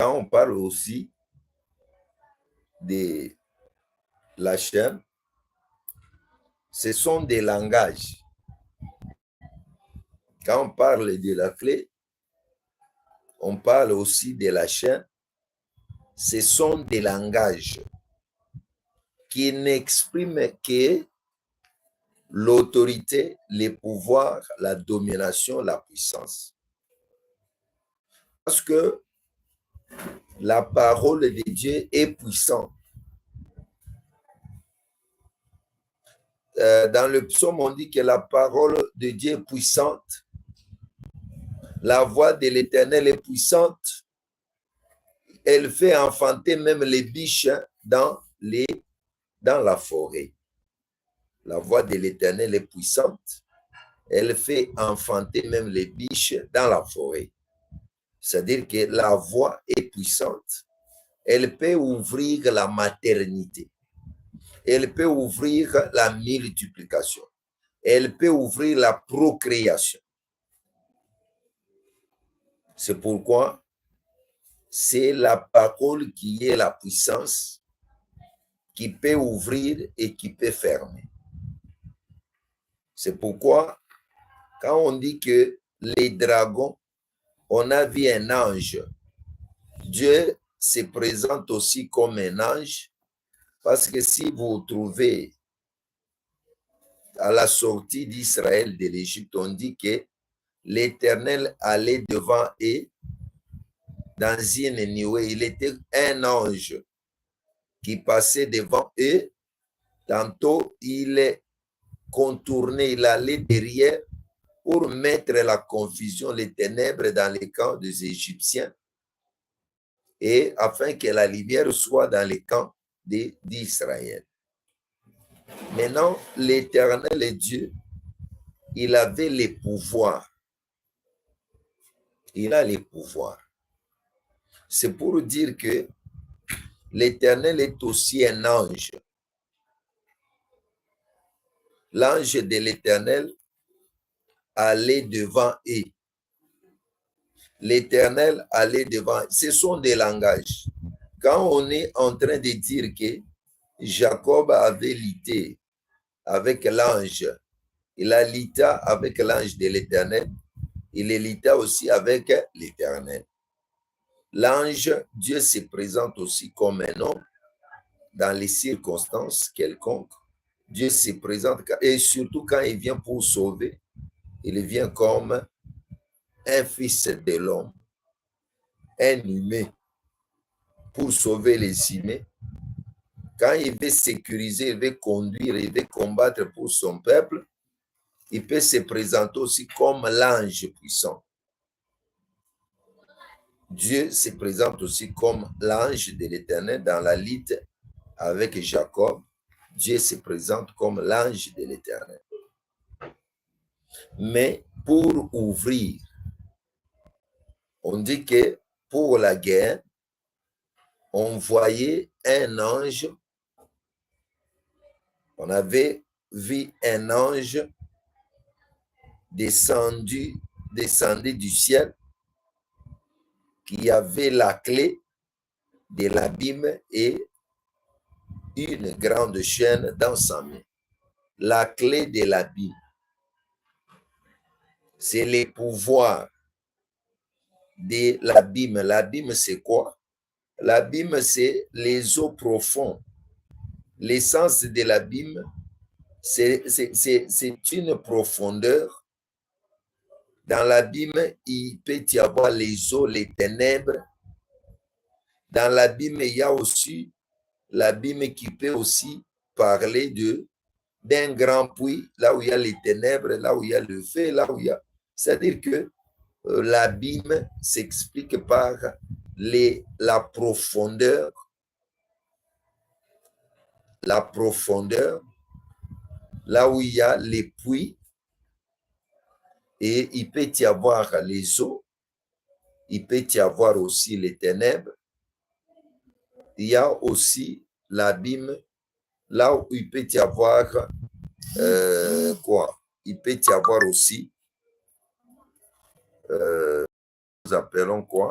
quand on parle aussi de la chaîne, ce sont des langages. Quand on parle de la clé, on parle aussi de la chaîne. Ce sont des langages qui n'expriment que l'autorité, les pouvoirs, la domination, la puissance. Parce que la parole de Dieu est puissante. Dans le psaume, on dit que la parole de Dieu est puissante. La voix de l'Éternel est puissante. Elle fait enfanter même les biches dans la forêt. La voix de l'Éternel est puissante. Elle fait enfanter même les biches dans la forêt. C'est-à-dire que la voix est puissante. Elle peut ouvrir la maternité. Elle peut ouvrir la multiplication. Elle peut ouvrir la procréation. C'est pourquoi c'est la parole qui est la puissance, qui peut ouvrir et qui peut fermer. C'est pourquoi, quand on dit que les dragons, on a vu un ange, Dieu se présente aussi comme un ange, parce que si vous trouvez à la sortie d'Israël de l'Égypte, on dit que l'Éternel allait devant eux dans une nuée. Il était un ange qui passait devant eux. Tantôt, il contournait, il allait derrière pour mettre la confusion, les ténèbres dans les camps des Égyptiens et afin que la lumière soit dans les camps d'Israël. Maintenant, l'Éternel est Dieu. Il avait les pouvoirs. Il a les pouvoirs. C'est pour dire que l'Éternel est aussi un ange. L'ange de l'Éternel allait devant eux. L'Éternel allait devant. Ce sont des langages. Quand on est en train de dire que Jacob avait lutté avec l'ange, il a lutté avec l'ange de l'Éternel, il lutta aussi avec l'Éternel. L'ange, Dieu se présente aussi comme un homme dans les circonstances quelconques. Dieu se présente, et surtout quand il vient pour sauver, il vient comme un fils de l'homme, un humain, pour sauver les humains. Quand il veut sécuriser, il veut conduire, il veut combattre pour son peuple, il peut se présenter aussi comme l'ange puissant. Dieu se présente aussi comme l'ange de l'Éternel dans la lutte avec Jacob. Dieu se présente comme l'ange de l'Éternel. Mais pour ouvrir, on dit que pour la guerre, on voyait un ange. On avait vu un ange descendu du ciel qui avait la clé de l'abîme et une grande chaîne dans sa main. La clé de l'abîme, c'est les pouvoirs de l'abîme. L'abîme, c'est quoi? L'abîme, c'est les eaux profondes. L'essence de l'abîme, c'est une profondeur. Dans l'abîme, il peut y avoir les eaux, les ténèbres. Dans l'abîme, il y a aussi l'abîme qui peut aussi parler d'un grand puits, là où il y a les ténèbres, là où il y a le feu, là où il y a... C'est-à-dire que l'abîme s'explique par la profondeur, là où il y a les puits, et il peut y avoir les eaux, il peut y avoir aussi les ténèbres, il y a aussi l'abîme, là où il peut y avoir quoi? Il peut y avoir aussi, nous appelons quoi?